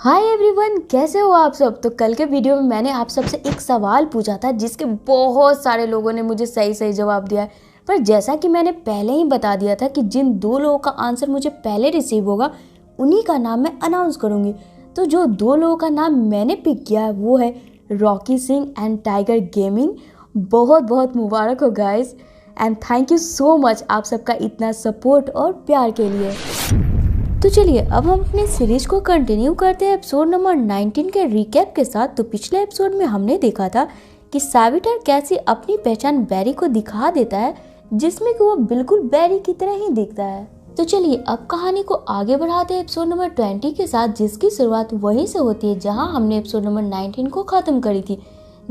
Hi everyone, कैसे हो आप सब। तो कल के वीडियो में मैंने आप सबसे एक सवाल पूछा था जिसके बहुत सारे लोगों ने मुझे सही सही जवाब दिया है। पर जैसा कि मैंने पहले ही बता दिया था कि जिन दो लोगों का आंसर मुझे पहले रिसीव होगा उन्हीं का नाम मैं अनाउंस करूँगी। तो जो दो लोगों का नाम मैंने पिक किया है वो है Rocky Singh and tiger gaming. बहुत बहुत मुबारक हो guys and thank you so much आप सबका इतना सपोर्ट और प्यार के लिए। तो चलिए अब हम अपनी सीरीज को कंटिन्यू करते हैं एपिसोड नंबर 19 के रिकैप के साथ। तो पिछले एपिसोड में हमने देखा था कि सैविटर कैसे अपनी पहचान बैरी को दिखा देता है जिसमें कि वो बिल्कुल बैरी की तरह ही दिखता है। तो चलिए अब कहानी को आगे बढ़ाते हैं एपिसोड नंबर 20 के साथ, जिसकी शुरुआत वहीं से होती है जहां हमने एपिसोड नंबर 19 को खत्म करी थी,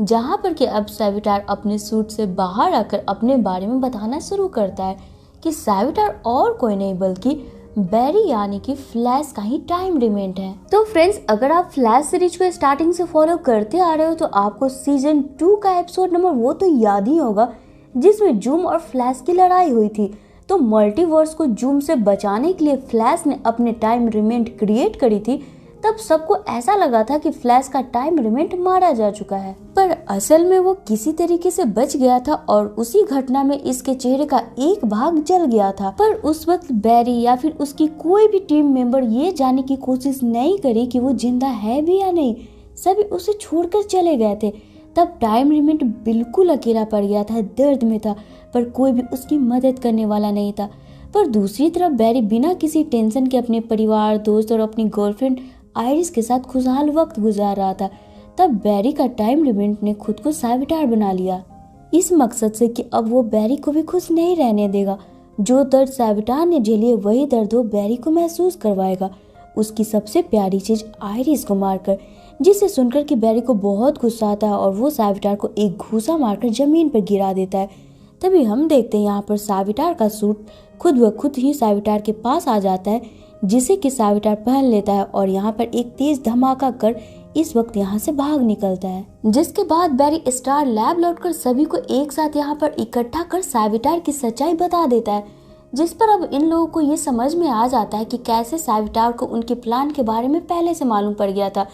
जहां पर कि अब सैविटर अपने सूट से बाहर आकर अपने बारे में बताना शुरू करता है कि सैविटर और कोई नहीं बल्कि बैरी यानी कि फ्लैश का ही टाइम रिमेंट है। तो फ्रेंड्स, अगर आप फ्लैश सीरीज को स्टार्टिंग से फॉलो करते आ रहे हो तो आपको सीजन 2 का एपिसोड नंबर वो तो याद ही होगा जिसमें जूम और फ्लैश की लड़ाई हुई थी। तो मल्टीवर्स को जूम से बचाने के लिए फ्लैश ने अपने टाइम रिमेंट क्रिएट करी थी। तब सबको ऐसा लगा था कि फ्लैश का टाइम रिमेंट मारा जा चुका है, पर असल में वो किसी तरीके से बच गया था और उसी घटना में इसके चेहरे का एक भाग जल गया था। पर उस वक्त बैरी या फिर उसकी कोई भी टीम मेंबर ये जानने की कोशिश नहीं करी कि वो जिंदा है भी या नहीं, सभी उसे छोड़कर चले गए थे। तब टाइम रिमेंट बिल्कुल अकेला पड़ गया था, दर्द में था, पर कोई भी उसकी मदद करने वाला नहीं था। पर दूसरी तरफ बैरी बिना किसी टेंशन के अपने परिवार, दोस्त और अपनी गर्लफ्रेंड आयरिस के साथ खुशहाल वक्त गुजार रहा था। तब बैरी का टाइम रिमेंट ने खुद को सैविटर बना लिया, इस मकसद से कि अब वो बैरी को भी खुश नहीं रहने देगा। जो दर्द सैविटर ने झेली वही दर्द वो बैरी को महसूस करवाएगा, उसकी सबसे प्यारी चीज आयरिस को मारकर, जिसे सुनकर कि बैरी को बहुत गुस्सा आता है और वो सैविटर को एक घूसा मारकर जमीन पर गिरा देता है। तभी हम देखते हैं यहाँ पर सैविटर का सूट खुद ब खुद ही सैविटर के पास आ जाता है, जिसे कि सैविटर पहन लेता है और यहाँ पर एक तेज धमाका कर इस वक्त यहाँ से भाग निकलता है। जिसके बाद बैरी स्टार लैब लौटकर सभी को एक साथ यहाँ पर इकट्ठा कर सैविटर की सच्चाई बता देता है, जिस पर अब इन लोगों को ये समझ में आ जाता है कि कैसे सैविटर को उनके प्लान के बारे में पहले से मालूम पड़ गया था,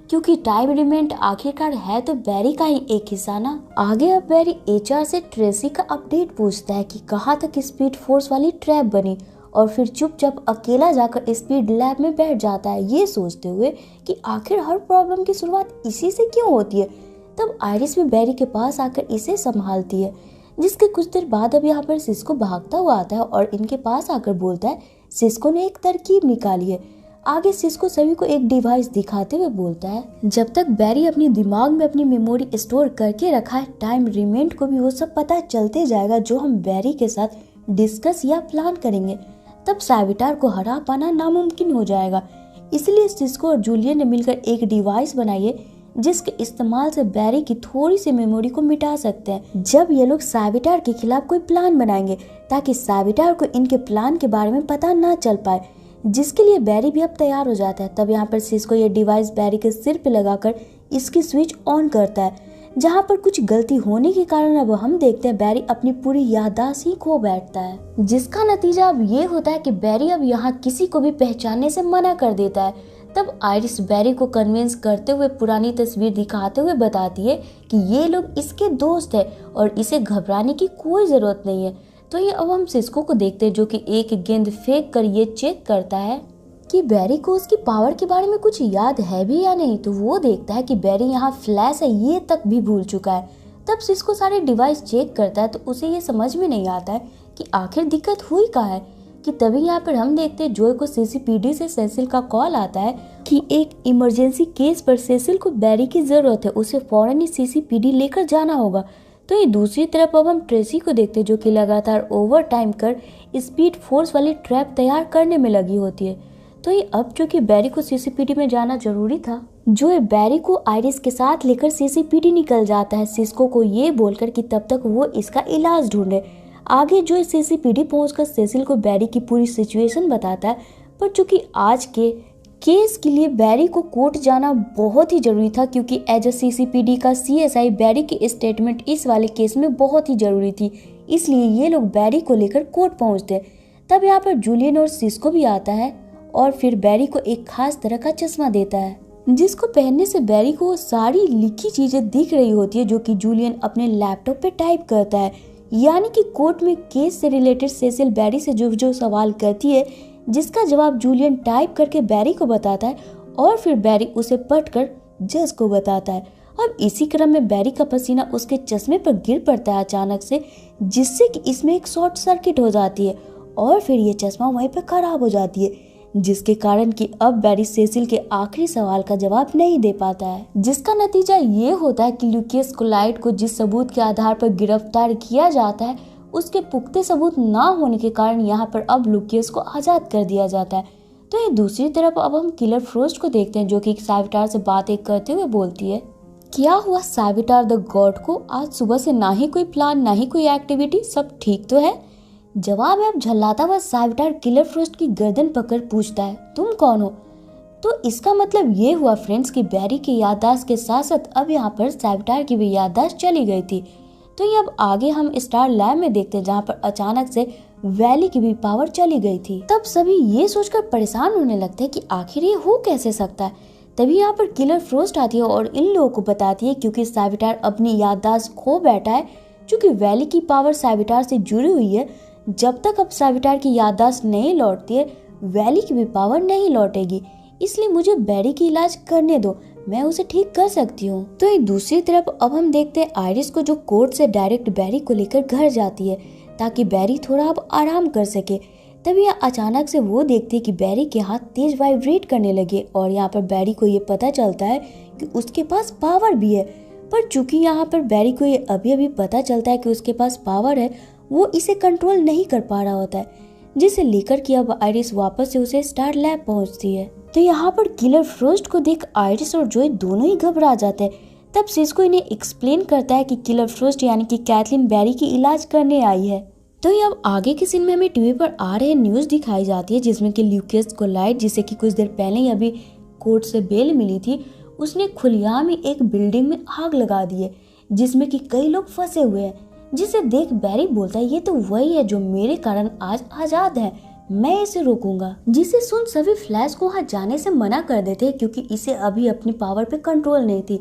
क्योंकि टाइम रिमेंट आखिरकार है तो बैरी का ही एक हिस्सा ना। आगे अब बैरी एचआर से ट्रेसी का अपडेट पूछता है कि कहाँ तक स्पीड फोर्स वाली ट्रैप बनी, और फिर चुपचाप अकेला जाकर स्पीड लैब में बैठ जाता है, ये सोचते हुए कि आखिर हर प्रॉब्लम की शुरुआत इसी से क्यों होती है। तब आयरिस भी बैरी के पास आकर इसे संभालती है, जिसके कुछ देर बाद अब यहाँ पर सिस्को भागता हुआ आता है और इनके पास आकर बोलता है सिस्को ने एक तरकीब निकाली है। आगे सिस्को सभी को एक डिवाइस दिखाते हुए बोलता है जब तक बैरी अपने दिमाग में अपनी मेमोरी स्टोर करके रखा है, टाइम रिमेंट को भी वो सब पता चलते जाएगा जो हम बैरी के साथ डिस्कस या प्लान करेंगे। तब सैविटर को हरा पाना नामुमकिन हो जाएगा। इसलिए सिस्को और जूलियन ने मिलकर एक डिवाइस बनाई है जिसके इस्तेमाल से बैरी की थोड़ी सी मेमोरी को मिटा सकते हैं जब ये लोग सैविटर के खिलाफ कोई प्लान बनाएंगे, ताकि सैविटर को इनके प्लान के बारे में पता ना चल पाए, जिसके लिए बैरी भी अब तैयार हो जाता है। तब यहाँ पर सिस्को ये डिवाइस बैरी के सिर पे लगाकर इसकी स्विच ऑन करता है, जहाँ पर कुछ गलती होने के कारण अब हम देखते हैं बैरी अपनी पूरी याददाश्त ही खो बैठता है, जिसका नतीजा अब ये होता है कि बैरी अब यहाँ किसी को भी पहचानने से मना कर देता है। तब आयरिस बैरी को कन्विंस करते हुए पुरानी तस्वीर दिखाते हुए बताती है कि ये लोग इसके दोस्त है और इसे घबराने की कोई जरूरत नहीं है। तो ये अब हम सिस्को को देखते हैं जो कि एक गेंद फेंक कर ये चेक करता है कि बैरी को उसकी पावर के बारे में कुछ याद है भी या नहीं। तो वो देखता है कि बैरी यहाँ फ्लैश है ये तक भी भूल चुका है। तब सिस्को सारे डिवाइस चेक करता है तो उसे ये समझ में नहीं आता है कि आखिर दिक्कत हुई क्या है। कि तभी यहाँ पर हम देखते हैं जोय को सीसीपीडी से सेसिल का कॉल आता है कि एक इमरजेंसी केस पर सेसिल को बैरी की जरूरत है, उसे फौरन ही सीसीपीडी लेकर जाना होगा। तो ये दूसरी तरफ अब हम ट्रेसी को देखते हैं जो कि लगातार ओवर टाइम कर स्पीड फोर्स वाली ट्रैप तैयार करने में लगी होती है। तो ये अब चूंकि बैरी को सीसीपीडी में जाना जरूरी था, जो ये बैरी को आयरिस के साथ लेकर सीसीपीडी निकल जाता है, सिस्को को ये बोलकर कि तब तक वो इसका इलाज ढूंढे। आगे जो सीसीपीडी पहुंचकर सेसिल को बैरी की पूरी सिचुएशन बताता है, पर चूंकि आज के केस के लिए बैरी को कोर्ट जाना बहुत ही जरूरी था, क्योंकि एज अ सीसीपीडी का सीएसआई बैरी की स्टेटमेंट इस वाले केस में बहुत ही जरूरी थी, इसलिए ये लोग बैरी को लेकर कोर्ट पहुंचते। तब यहाँ पर जूलियन और सिस्को भी आता है और फिर बैरी को एक खास तरह का चश्मा देता है। जिसको पहनने से बैरी को वो सारी लिखी चीजें दिख रही होती है जो कि जूलियन अपने लैपटॉप पे टाइप करता है। यानी कि कोर्ट में केस से रिलेटेड सेसिल बैरी से जो सवाल करती है, जिसका जवाब जूलियन टाइप करके बैरी को बताता है और फिर बैरी उसे पढ़कर जज को बताता है। अब इसी क्रम में बैरी का पसीना उसके चश्मे पर गिर पड़ता है अचानक से, जिससे कि इसमें एक शॉर्ट सर्किट हो जाती है और फिर ये चश्मा वहीं पर खराब हो जाती है, जिसके कारण कि अब बैरी सेसिल के आखिरी सवाल का जवाब नहीं दे पाता है। जिसका नतीजा ये होता है कि ल्यूसियस कोलाइट को जिस सबूत के आधार पर गिरफ्तार किया जाता है, उसके पुख्ते सबूत ना होने के कारण यहाँ पर अब ल्यूसियस को आजाद कर दिया जाता है। तो ये दूसरी तरफ अब हम किलर फ्रोस्ट को देखते हैं जो कि साविटार से बातें करते हुए बोलती है, क्या हुआ साविटार द गॉड को? आज सुबह से ना ही कोई प्लान ना ही कोई एक्टिविटी, सब ठीक तो है? जवाब है अब झल्लाता हुआ साविटार किलर फ्रोस्ट की गर्दन पकड़ पूछता है, तुम कौन हो? तो इसका मतलब ये हुआ फ्रेंड्स कि बैरी की याददाश्त के साथ साथ अब यहाँ पर साविटार की भी याददाश्त चली गई थी। तो ये अब आगे हम स्टार लैब में देखते हैं जहाँ पर अचानक से वैली की भी पावर चली गई थी। तब सभी ये सोचकर परेशान होने लगते हैं कि आखिर ये हो कैसे सकता है। तभी यहाँ पर किलर फ्रोस्ट आती है और इन लोगों को बताती है क्योंकि साविटार अपनी याददाश्त खो बैठा है, क्योंकि वैली की पावर साविटार से जुड़ी हुई है। जब तक अब साविटार की याददाश्त नहीं लौटती है, वैली की भी पावर नहीं लौटेगी, इसलिए मुझे बैरी की इलाज करने दो, मैं उसे ठीक कर सकती हूँ। तो एक दूसरी तरफ अब हम देखते हैं आयरिस को जो कोर्ट से डायरेक्ट बैरी को लेकर घर जाती है ताकि बैरी थोड़ा अब आराम कर सके। तभी अचानक से वो देखती है कि बैरी के हाथ तेज वाइब्रेट करने लगे और यहाँ पर बैरी को ये पता चलता है कि उसके पास पावर भी है। पर चूंकि यहाँ पर बैरी को ये अभी अभी पता चलता है कि उसके पास पावर है, वो इसे कंट्रोल नहीं कर पा रहा होता है, जिसे लेकर कि अब आयरिस वापस से उसे स्टार लैब पहुंचती है। तो यहाँ पर किलर फ्रोस्ट को देख आयरिस और जोई दोनों ही घबरा जाते हैं। तब सिस्को इन्हें एक्सप्लेन करता है कि किलर फ्रोस्ट यानी कि कैथलीन बैरी की इलाज करने आई है। तो ये अब आगे के सीन में हमें टीवी पर आ रहे न्यूज दिखाई जाती है जिसमें कि ल्यूसियस कोलाइट, जिसे कि कुछ देर पहले ही अभी कोर्ट से बेल मिली थी, उसने खुलेआम ही एक बिल्डिंग में आग लगा दी है जिसमें कि कई लोग फंसे हुए हैं। जिसे देख बैरी बोलता है, ये तो वही है जो मेरे कारण आज आजाद है, मैं इसे रोकूंगा। जिसे सुन सभी फ्लैश को वहाँ जाने से मना कर देते हैं क्योंकि इसे अभी अपनी पावर पे कंट्रोल नहीं थी।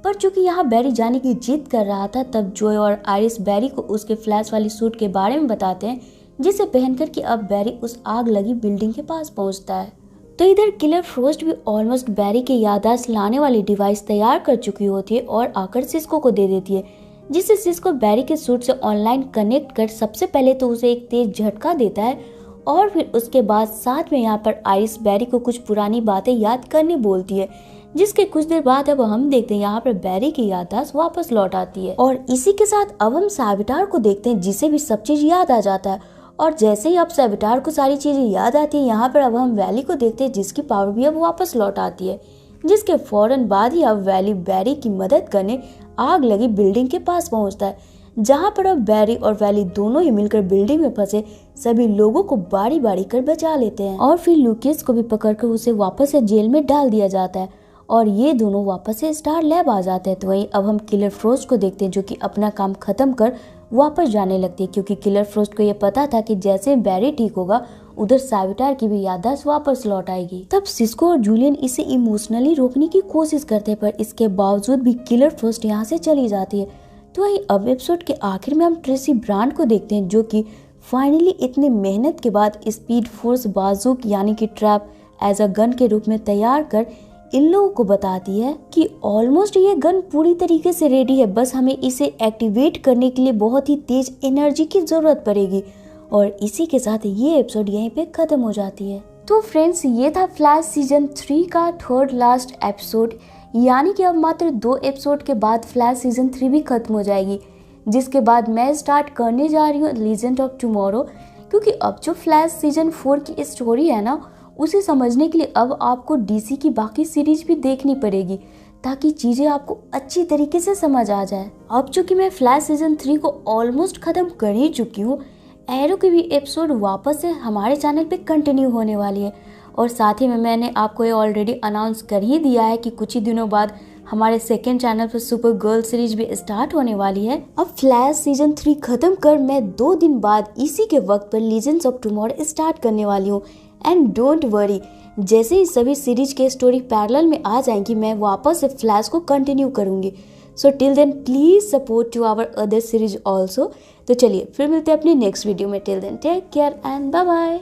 पर चूंकि यहाँ बैरी जाने की जिद कर रहा था, तब जोय और आयरिस बैरी को उसके फ्लैश वाली सूट के बारे में बताते हैं, जिसे पहनकर कि अब बैरी उस आग लगी बिल्डिंग के पास पहुँचता है। तो इधर किलर फ्रोस्ट भी ऑलमोस्ट बैरी के याददाश्त लाने वाली डिवाइस तैयार कर चुकी होती है और आकर सिस्को को दे देती है, जिससे सिस्को बैरी के सूट से ऑनलाइन कनेक्ट कर सबसे पहले तो उसे एक तेज झटका देता है और फिर उसके बाद साथ में यहाँ पर आयरिस बैरी को कुछ पुरानी बातें याद करने बोलती है, जिसके कुछ देर बाद अब हम देखते हैं यहाँ पर बैरी की याददाश्त वापस लौट आती है। और इसी के साथ अब हम साविटार को देखते हैं जिसे भी सब चीज याद आ जाता है। और जैसे ही अब साविटार को सारी चीजें याद आती है, यहाँ पर अब हम वैली को देखते हैं जिसकी पावर भी अब वापस लौट आती है, जिसके फौरन बाद ही अब वैली बैरी की मदद करने आग लगी बिल्डिंग के पास पहुंचता है, जहां पर अब बैरी और वैली दोनों ही मिलकर बिल्डिंग में फंसे सभी लोगों को बारी बारी कर बचा लेते हैं और फिर ल्यूसियस को भी पकड़कर उसे वापस से जेल में डाल दिया जाता है और ये दोनों वापस से स्टार लैब आ जाते हैं। तो वहीं अब हम किलर फ्रोस्ट को देखते हैं जो कि अपना काम खत्म कर वापस जाने लगती है, क्योंकि किलर फ्रोस्ट को ये पता था कि जैसे बैरी ठीक होगा उधर साविटार की भी याददाश्त वापस लौट आएगी। तब सिस्को और जूलियन इसे इमोशनली रोकने की कोशिश करते हैं, पर इसके बावजूद भी किलर फ्रोस्ट यहाँ से चली जाती है। तो वहीं अब एपिसोड के आखिर में हम ट्रेसी ब्रांड को देखते हैं जो कि फाइनली इतनी मेहनत के बाद स्पीड फोर्स बाजूक यानी कि ट्रैप एज अ गन के रूप में तैयार कर इन लोगों को बताती है कि ऑलमोस्ट ये गन पूरी तरीके से रेडी है, बस हमें इसे एक्टिवेट करने के लिए बहुत ही तेज एनर्जी की जरूरत पड़ेगी। और इसी के साथ ये एपिसोड यहीं पे खत्म हो जाती है। तो फ्रेंड्स, ये था फ्लैश सीजन 3 का थर्ड लास्ट एपिसोड, यानी कि अब मात्र 2 एपिसोड के बाद फ्लैश सीजन 3 भी खत्म हो जाएगी, जिसके बाद मैं स्टार्ट करने जा रही हूँ लीजेंड ऑफ टुमारो। क्योंकि अब जो फ्लैश सीजन 4 की स्टोरी है ना, उसे समझने के लिए अब आपको डीसी की बाकी सीरीज भी देखनी पड़ेगी ताकि चीजें आपको अच्छी तरीके से समझ आ जाए। अब चूंकि मैं फ्लैश सीजन 3 को ऑलमोस्ट खत्म कर ही चुकी हूँ, एरो की भी एपिसोड वापस से हमारे चैनल पे कंटिन्यू होने वाली है। और साथ ही में मैंने आपको ये ऑलरेडी अनाउंस कर ही दिया है कि कुछ ही दिनों बाद हमारे सेकेंड चैनल पर सुपर गर्ल सीरीज भी स्टार्ट होने वाली है। अब फ्लैश सीजन 3 खत्म कर मैं 2 दिन बाद इसी के वक्त पर लीजेंड्स ऑफ टुमारो स्टार्ट करने वाली हूँ। एंड डोंट वरी, जैसे ही सभी सीरीज के स्टोरी पैरेलल में आ जाएंगी मैं वापस से फ्लैश को कंटिन्यू करूँगी। So till then please support to our other series also. तो चलिए फिर मिलते हैं अपनी नेक्स्ट वीडियो में। Till then take care and bye bye.